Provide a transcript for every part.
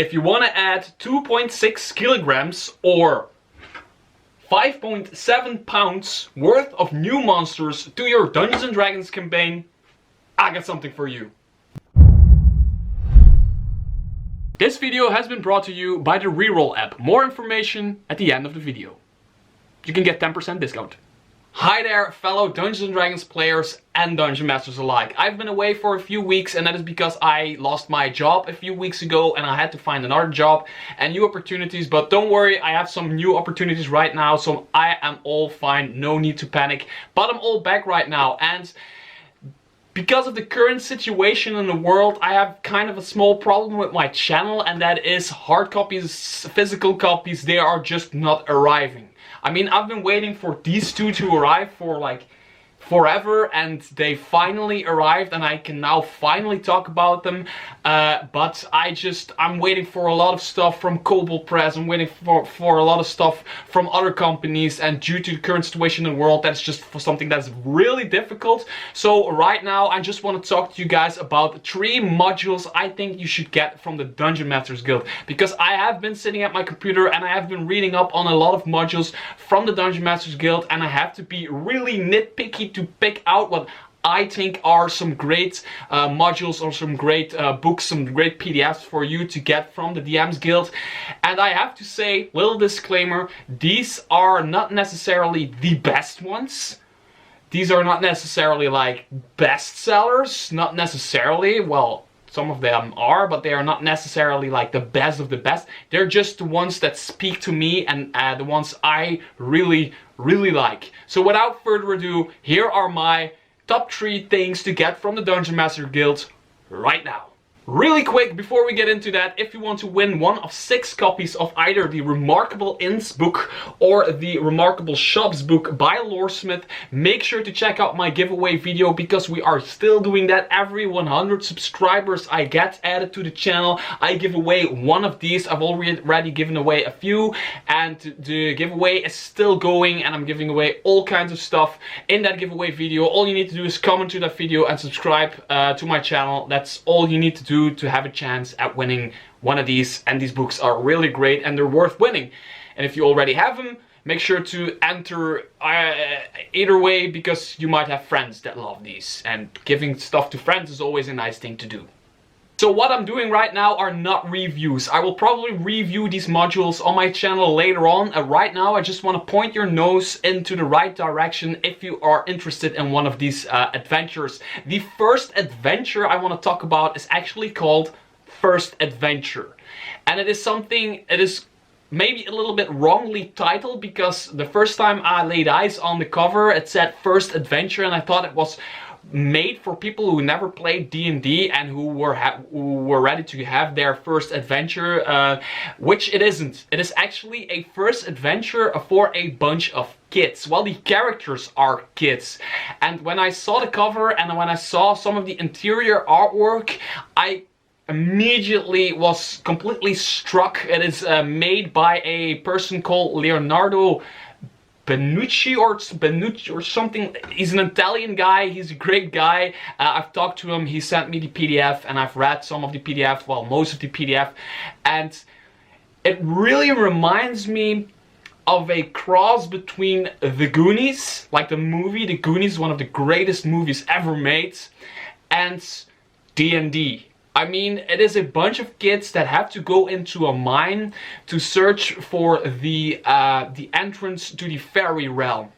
If you want to add 2.6 kilograms or 5.7 pounds worth of new monsters to your Dungeons and Dragons campaign, I got something for you. This video has been brought to you by the Reroll app. More information at the end of the video. You can get 10% discount. Hi there, fellow Dungeons and Dragons players and Dungeon Masters alike. I've been away for a few weeks, and that is because I lost my job a few weeks ago and I had to find another job and new opportunities. But don't worry, I have some new opportunities right now, so I am all fine, no need to panic. But I'm all back right now, and because of the current situation in the world, I have kind of a small problem with my channel, and that is hard copies, physical copies, they are just not arriving. I mean, I've been waiting for these two to arrive for like forever, and they finally arrived, and I can now finally talk about them. But I'm waiting for a lot of stuff from Kobold Press. I'm waiting for a lot of stuff from other companies, and due to the current situation in the world, that's just for something that's really difficult. So right now, I just want to talk to you guys about 3 modules I think you should get from the Dungeon Masters Guild, because I have been sitting at my computer and I have been reading up on a lot of modules from the Dungeon Masters Guild, and I have to be really nitpicky to pick out what I think are some great modules or some great books, some great PDFs for you to get from the DM's Guild. And I have to say, little disclaimer, these are not necessarily the best ones. These are not necessarily like bestsellers, not necessarily, well, some of them are, but they are not necessarily like the best of the best. They're just the ones that speak to me and the ones I really like. So without further ado, here are my top 3 things to get from the Dungeon Master Guild right now. Really quick, before we get into that, if you want to win one of 6 copies of either the Remarkable Inns book or the Remarkable Shops book by Loresmith, make sure to check out my giveaway video, because we are still doing that. Every 100 subscribers I get added to the channel, I give away one of these. I've already given away a few, and the giveaway is still going, and I'm giving away all kinds of stuff in that giveaway video. All you need to do is comment to that video and subscribe to my channel. That's all you need to do to have a chance at winning one of these, and these books are really great and they're worth winning. And if you already have them, make sure to enter either way, because you might have friends that love these, and giving stuff to friends is always a nice thing to do. So what I'm doing right now are not reviews. I will probably review these modules on my channel later on. Right now I just want to point your nose into the right direction if you are interested in one of these adventures. The first adventure I want to talk about is actually called First Adventure. And it is something, it is maybe a little bit wrongly titled, because the first time I laid eyes on the cover it said First Adventure, and I thought it was made for people who never played D&D and who were ready to have their first adventure, which it isn't. It is actually a first adventure for a bunch of kids. Well, the characters are kids, and when I saw the cover and when I saw some of the interior artwork, I immediately was completely struck. It is made by a person called Leonardo Benucci or something. He's an Italian guy. He's a great guy. I've talked to him. He sent me the PDF, and I've read some of the PDF, well, most of the PDF, and it really reminds me of a cross between The Goonies, like the movie The Goonies, one of the greatest movies ever made, and D&D. I mean, it is a bunch of kids that have to go into a mine to search for the entrance to the fairy realm.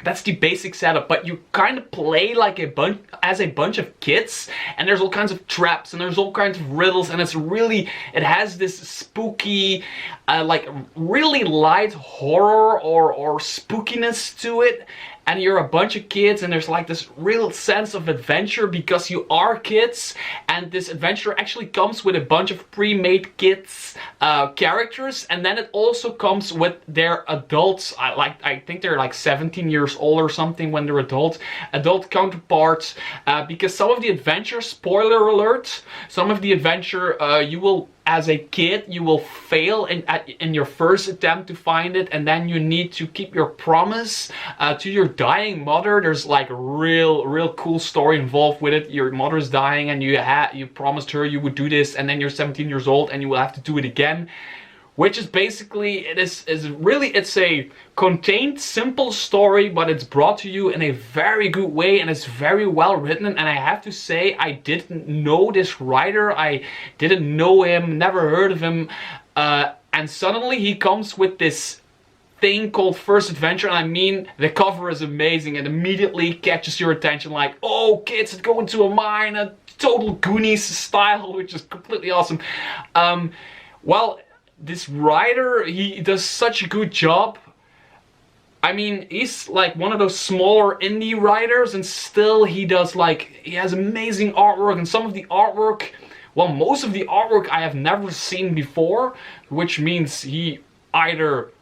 That's the basic setup, but you kind of play like a bunch of kids, and there's all kinds of traps and there's all kinds of riddles, and it has this spooky, like really light horror or spookiness to it. And you're a bunch of kids, and there's like this real sense of adventure because you are kids, and this adventure actually comes with a bunch of pre-made kids characters, and then it also comes with their adults. I think they're like 17 years old or something when they're adult counterparts, because some of the adventure, spoiler alert, some of the adventure you will as a kid you will fail in your first attempt to find it, and then you need to keep your promise to your dying mother. There's like a real cool story involved with it. Your mother is dying and you promised her you would do this, and then you're 17 years old and you will have to do it again. Which is basically, it's a contained, simple story, but it's brought to you in a very good way, and it's very well written. And I have to say, I didn't know this writer, I didn't know him, never heard of him, and suddenly he comes with this thing called First Adventure, and I mean, the cover is amazing and immediately catches your attention, like, oh, kids go into a mine, a total Goonies style, which is completely awesome. Well, this writer, he does such a good job. I mean, he's like one of those smaller indie writers, and still he has amazing artwork, and some of the artwork, well, most of the artwork I have never seen before, which means he either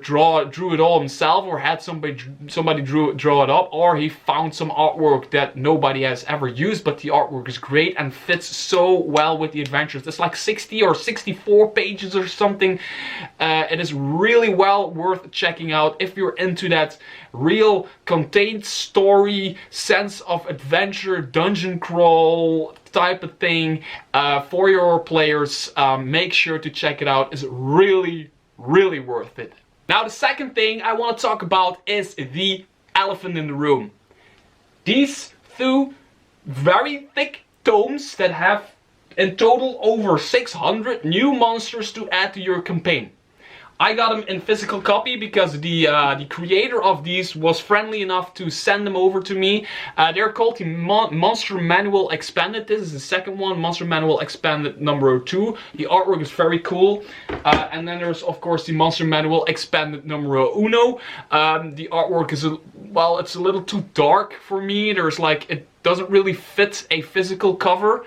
drew it all himself, or had somebody draw it up, or he found some artwork that nobody has ever used, but the artwork is great and fits so well with the adventures. It's like 60 or 64 pages or something. It is really well worth checking out if you're into that real contained story, sense of adventure, dungeon crawl type of thing for your players. Make sure to check it out. It's really worth it. Now, the second thing I want to talk about is the elephant in the room. These two very thick tomes that have in total over 600 new monsters to add to your campaign. I got them in physical copy because the creator of these was friendly enough to send them over to me. They're called the Monster Manual Expanded. This is the second one, Monster Manual Expanded number 2. The artwork is very cool. And then there's of course the Monster Manual Expanded number 1. The artwork is it's a little too dark for me. It doesn't really fit a physical cover.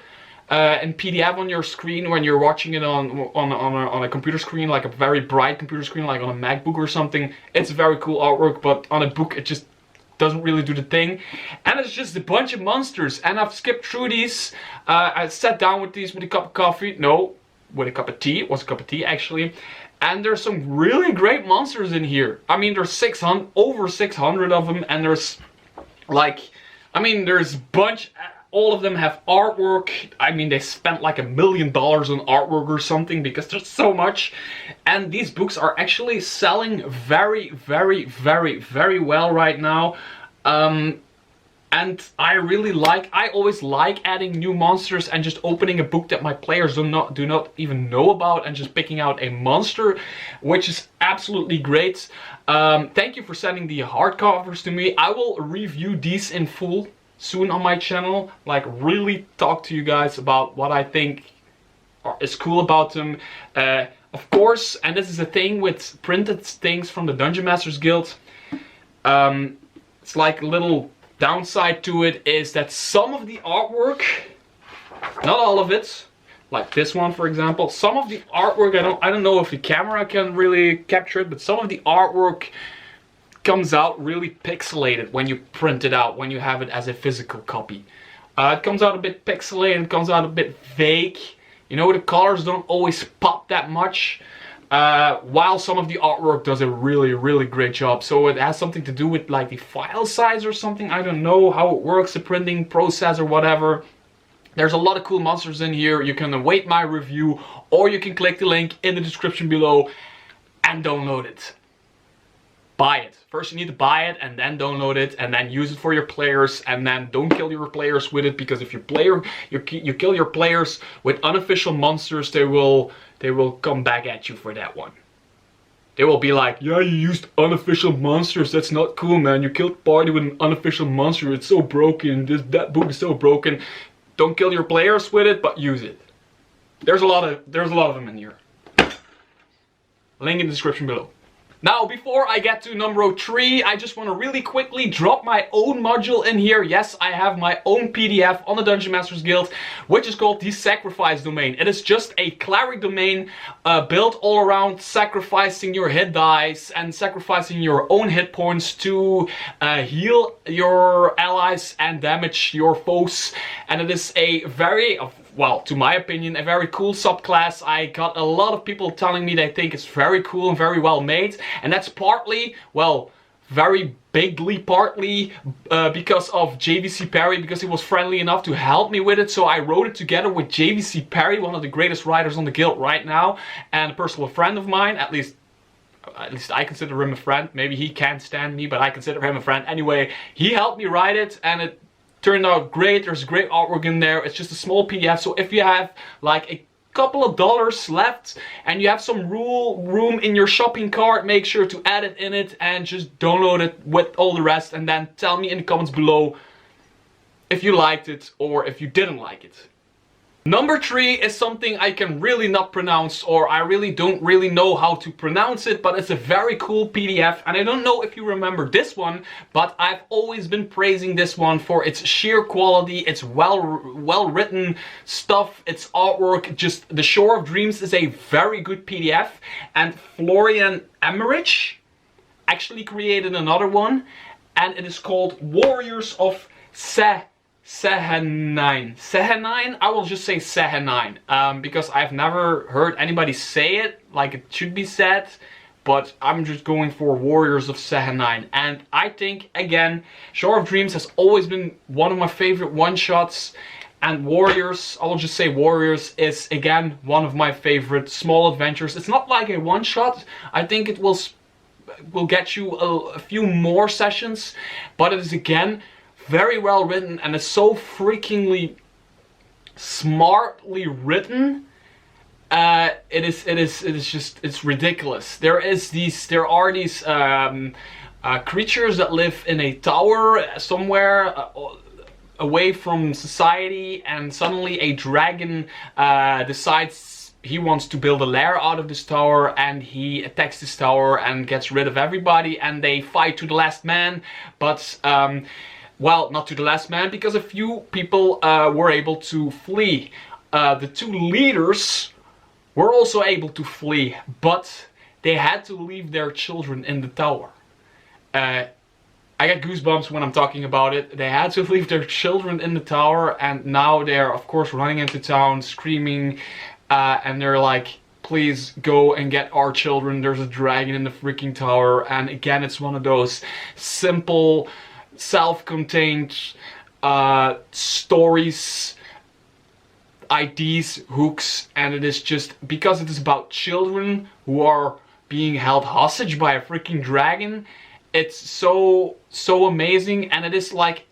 In PDF on your screen when you're watching it on a computer screen, like a very bright computer screen, like on a MacBook or something. It's very cool artwork, but on a book it just doesn't really do the thing. And it's just a bunch of monsters, and I've skipped through these. I sat down with these with a cup of coffee. No, with a cup of tea. It was a cup of tea actually. And there's some really great monsters in here. I mean, there's over 600 of them, and there's there's a bunch. All of them have artwork. I mean, they spent like $1 million on artwork or something because there's so much. And these books are actually selling very well right now. And I always like adding new monsters and just opening a book that my players do not even know about and just picking out a monster, which is absolutely great. Thank you for sending the hardcovers to me. I will review these in full soon on my channel, really talk to you guys about what I think is cool about them. Of course, and this is the thing with printed things from the Dungeon Masters Guild, it's like a little downside to it is that some of the artwork, not all of it, like this one for example, some of the artwork, I don't know if the camera can really capture it, but some of the artwork comes out really pixelated when you print it out, when you have it as a physical copy. It comes out a bit pixelated, it comes out a bit vague. You know, the colors don't always pop that much, while some of the artwork does a really great job. So it has something to do with like the file size or something. I don't know how it works, the printing process or whatever. There's a lot of cool monsters in here. You can await my review, or you can click the link in the description below and download it. Buy it. First you need to buy it and then download it and then use it for your players, and then don't kill your players with it, because if you kill your players with unofficial monsters, they will come back at you for that one. They will be like, yeah, you used unofficial monsters, that's not cool, man. You killed party with an unofficial monster, it's so broken, that book is so broken. Don't kill your players with it, but use it. There's a lot of them in here. Link in the description below. Now, before I get to number 3, I just want to really quickly drop my own module in here. Yes, I have my own PDF on the Dungeon Masters Guild, which is called the Sacrifice domain. It is just a cleric domain built all around sacrificing your hit dice and sacrificing your own hit points to heal your allies and damage your foes. And it is a very well, to my opinion, a very cool subclass. I got a lot of people telling me they think it's very cool and very well made, and that's partly, well, very bigly partly because of JVC Perry, because he was friendly enough to help me with it. So I wrote it together with JVC Perry, one of the greatest writers on the guild right now, and a personal friend of mine. At least I consider him a friend. Maybe he can't stand me, but I consider him a friend. Anyway, he helped me write it, and it turned out great. There's great artwork in there. It's just a small PDF, so if you have like a couple of dollars left and you have some room in your shopping cart, make sure to add it in it and just download it with all the rest, and then tell me in the comments below if you liked it or if you didn't like it. Number 3 is something I can really not pronounce, or I really don't know how to pronounce it, but it's a very cool PDF, and I don't know if you remember this one, but I've always been praising this one for its sheer quality, its well written stuff, its artwork. Just the Shore of Dreams is a very good PDF, and Florian Emmerich actually created another one, and it is called Warriors of Sehenine. Sehenine? I will just say Sehenine, because I've never heard anybody say it like it should be said, but I'm just going for Warriors of Sehenine. And I think, again, Shore of Dreams has always been one of my favorite one-shots, and Warriors, I will just say Warriors, is again one of my favorite small adventures. It's not like a one-shot. I think it will get you a few more sessions, but it is again very well written, and it's so freakingly smartly written. It's ridiculous. There are these creatures that live in a tower somewhere away from society, and suddenly a dragon decides he wants to build a lair out of this tower, and he attacks this tower and gets rid of everybody, and they fight to the last man, but well, not to the last man, because a few people were able to flee. The 2 leaders were also able to flee, but they had to leave their children in the tower. I get goosebumps when I'm talking about it. They had to leave their children in the tower, and now they're of course running into town screaming, and they're like, please go and get our children, there's a dragon in the freaking tower. And again, it's one of those simple, self-contained stories, ideas, hooks, and it is just because it is about children who are being held hostage by a freaking dragon. It's so amazing, and it is like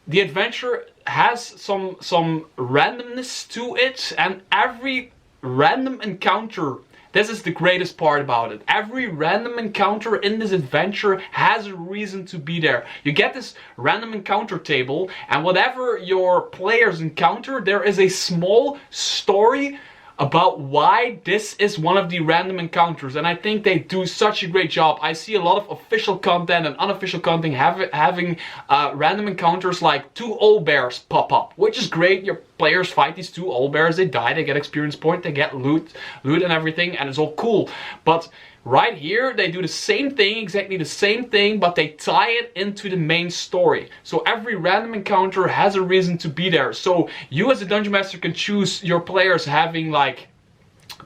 the adventure has some randomness to it, and every random encounter, this is the greatest part about it. Every random encounter in this adventure has a reason to be there. You get this random encounter table, and whatever your players encounter, there is a small story about why this is one of the random encounters, and I think they do such a great job. I see a lot of official content and unofficial content having random encounters like 2 owlbears pop up, which is great. Your players fight these 2 owlbears, they die, they get experience point, they get loot and everything, and it's all cool. But right here, they do the same thing, exactly the same thing, but they tie it into the main story. So every random encounter has a reason to be there. So you as a Dungeon Master can choose your players having like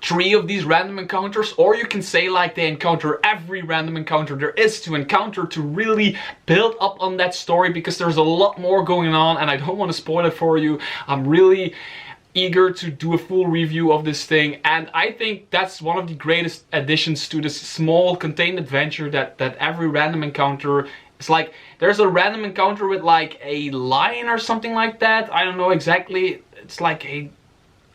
3 of these random encounters, or you can say like they encounter every random encounter there is to encounter to really build up on that story, because there's a lot more going on, and I don't want to spoil it for you. I'm really eager to do a full review of this thing, and I think that's one of the greatest additions to this small contained adventure, that every random encounter is like, there's a random encounter with like a lion or something like that. I don't know exactly. It's like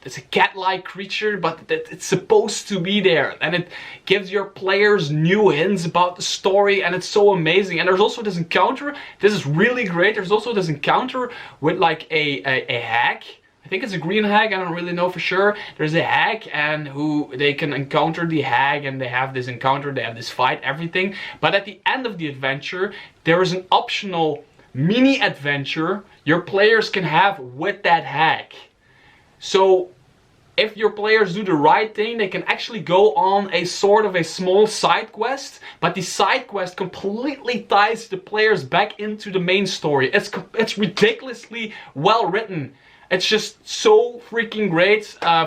it's a cat-like creature, but it's supposed to be there, and it gives your players new hints about the story, and it's so amazing. And there's also this encounter, this is really great, there's also this encounter with like a hag. I think it's a green hag, I don't really know for sure. There's a hag, and who they can encounter the hag, and they have this encounter, they have this fight, everything. But at the end of the adventure, there is an optional mini adventure your players can have with that hag. So if your players do the right thing, they can actually go on a sort of a small side quest, but the side quest completely ties the players back into the main story. It's ridiculously well written. It's just so freaking great.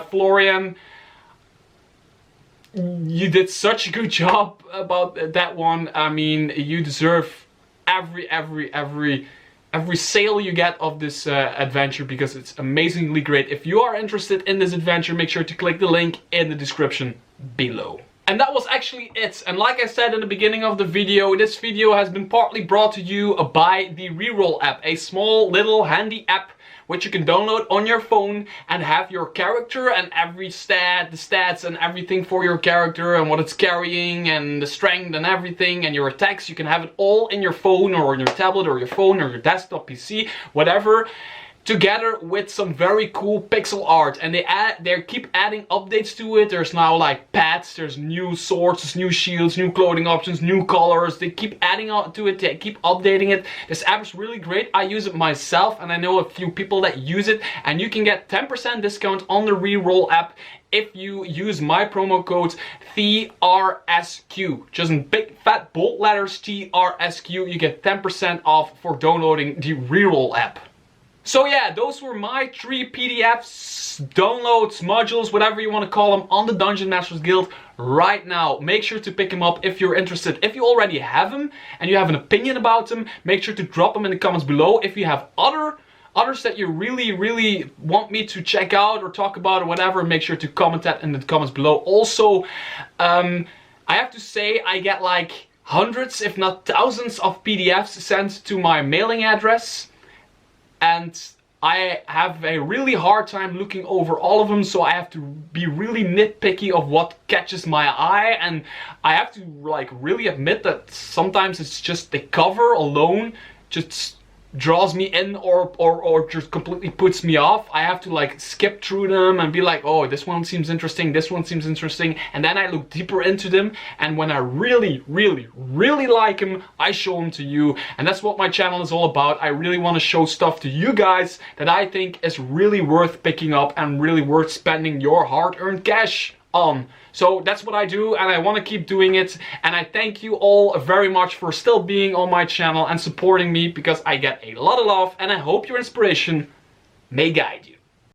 Florian, you did such a good job about that one. I mean, you deserve every sale you get of this adventure, because it's amazingly great. If you are interested in this adventure, make sure to click the link in the description below. And that was actually it. And like I said in the beginning of the video, this video has been partly brought to you by the Reroll app, a small little handy app which you can download on your phone and have your character and every stat, the stats and everything for your character and what it's carrying and the strength and everything and your attacks. You can have it all in your phone or on your tablet or your phone or your desktop PC, whatever, together with some very cool pixel art. And they keep adding updates to it. There's now like pets, there's new swords, new shields, new clothing options, new colors. They keep adding on to it, they keep updating it. This app is really great. I use it myself and I know a few people that use it, and you can get 10% discount on the Reroll app if you use my promo code TRSQ. Just in big fat bold letters, TRSQ. You get 10% off for downloading the Reroll app. So yeah, those were my 3 PDFs, downloads, modules, whatever you want to call them, on the Dungeon Masters Guild right now. Make sure to pick them up if you're interested. If you already have them and you have an opinion about them, make sure to drop them in the comments below. If you have others that you really want me to check out or talk about or whatever, make sure to comment that in the comments below. Also, I have to say, I get like hundreds if not thousands of PDFs sent to my mailing address. And I have a really hard time looking over all of them, so I have to be really nitpicky of what catches my eye, and I have to like really admit that sometimes it's just the cover alone just draws me in or just completely puts me off. I have to like skip through them and be like, oh, this one seems interesting, this one seems interesting, and then I look deeper into them, and when I really like them, I show them to you. And that's what my channel is all about. I really want to show stuff to you guys that I think is really worth picking up and really worth spending your hard-earned cash on. So that's what I do, and I want to keep doing it. And I thank you all very much for still being on my channel and supporting me, because I get a lot of love, and I hope your inspiration may guide you.